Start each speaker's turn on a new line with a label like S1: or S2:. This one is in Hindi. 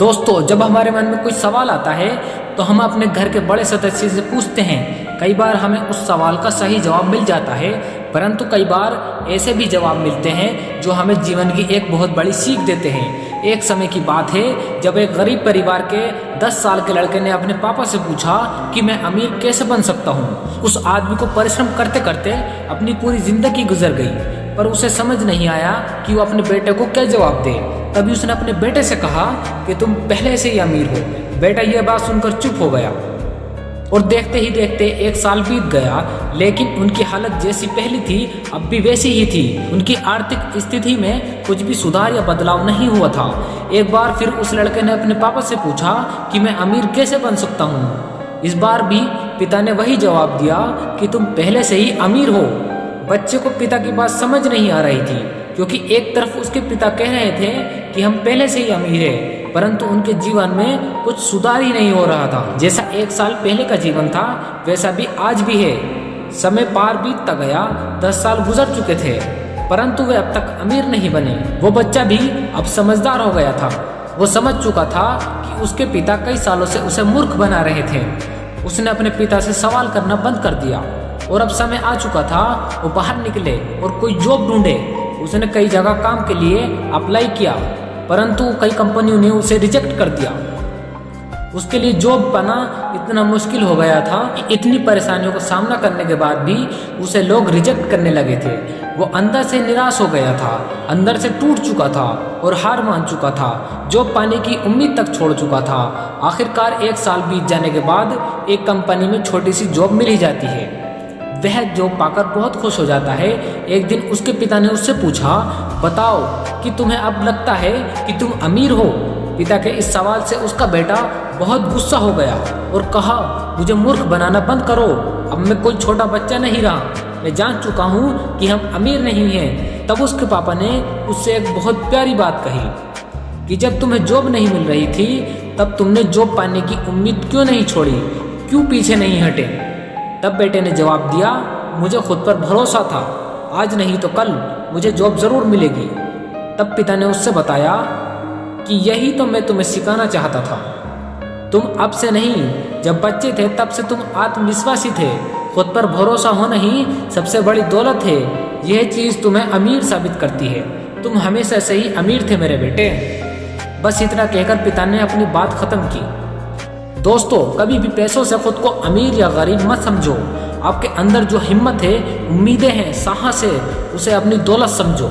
S1: दोस्तों, जब हमारे मन में कोई सवाल आता है तो हम अपने घर के बड़े सदस्य से पूछते हैं। कई बार हमें उस सवाल का सही जवाब मिल जाता है, परंतु कई बार ऐसे भी जवाब मिलते हैं जो हमें जीवन की एक बहुत बड़ी सीख देते हैं। एक समय की बात है जब एक गरीब परिवार के 10 साल के लड़के ने अपने पापा से पूछा कि मैं अमीर कैसे बन सकता हूँ। उस आदमी को परिश्रम करते करते अपनी पूरी जिंदगी गुजर गई, पर उसे समझ नहीं आया कि वो अपने बेटे को क्या जवाब दे। तभी उसने अपने बेटे से कहा कि तुम पहले से ही अमीर हो। बेटा यह बात सुनकर चुप हो गया और देखते ही देखते 1 साल बीत गया, लेकिन उनकी हालत जैसी पहली थी अब भी वैसी ही थी। उनकी आर्थिक स्थिति में कुछ भी सुधार या बदलाव नहीं हुआ था। एक बार फिर उस लड़के ने अपने पापा से पूछा कि मैं अमीर कैसे बन सकता हूँ। इस बार भी पिता ने वही जवाब दिया कि तुम पहले से ही अमीर हो। बच्चे को पिता की बात समझ नहीं आ रही थी, क्योंकि एक तरफ उसके पिता कह रहे थे कि हम पहले से ही अमीर हैं, परंतु उनके जीवन में कुछ सुधार ही नहीं हो रहा था। जैसा 1 साल पहले का जीवन था वैसा भी आज भी है। समय पार बीतता गया, 10 साल गुजर चुके थे, परंतु वे अब तक अमीर नहीं बने। वो बच्चा भी अब समझदार हो गया था। वो समझ चुका था कि उसके पिता कई सालों से उसे मूर्ख बना रहे थे। उसने अपने पिता से सवाल करना बंद कर दिया और अब समय आ चुका था वो बाहर निकले और कोई जॉब ढूंढे। उसने कई जगह काम के लिए अप्लाई किया, परंतु कई कंपनियों ने उसे रिजेक्ट कर दिया। उसके लिए जॉब पाना इतना मुश्किल हो गया था कि इतनी परेशानियों का सामना करने के बाद भी उसे लोग रिजेक्ट करने लगे थे। वो अंदर से निराश हो गया था, अंदर से टूट चुका था और हार मान चुका था। जॉब पाने की उम्मीद तक छोड़ चुका था। आखिरकार 1 साल बीत जाने के बाद एक कंपनी में छोटी सी जॉब मिल ही जाती है। वह जॉब पाकर बहुत खुश हो जाता है। एक दिन उसके पिता ने उससे पूछा, बताओ कि तुम्हें अब लगता है कि तुम अमीर हो। पिता के इस सवाल से उसका बेटा बहुत गुस्सा हो गया और कहा, मुझे मूर्ख बनाना बंद करो। अब मैं कोई छोटा बच्चा नहीं रहा, मैं जान चुका हूँ कि हम अमीर नहीं हैं। तब उसके पापा ने उससे एक बहुत प्यारी बात कही कि जब तुम्हें जॉब नहीं मिल रही थी तब तुमने जॉब पाने की उम्मीद क्यों नहीं छोड़ी, क्यों पीछे नहीं हटे। तब बेटे ने जवाब दिया, मुझे खुद पर भरोसा था, आज नहीं तो कल मुझे जॉब जरूर मिलेगी। तब पिता ने उससे बताया कि यही तो मैं तुम्हें सिखाना चाहता था। तुम अब से नहीं, जब बच्चे थे तब से तुम आत्मविश्वासी थे। खुद पर भरोसा होना ही सबसे बड़ी दौलत है। यह चीज़ तुम्हें अमीर साबित करती है। तुम हमेशा से ही अमीर थे मेरे बेटे। बस इतना कहकर पिता ने अपनी बात खत्म की। दोस्तों, कभी भी पैसों से खुद को अमीर या गरीब मत समझो। आपके अंदर जो हिम्मत है, उम्मीदें हैं, साहस है, उसे अपनी दौलत समझो।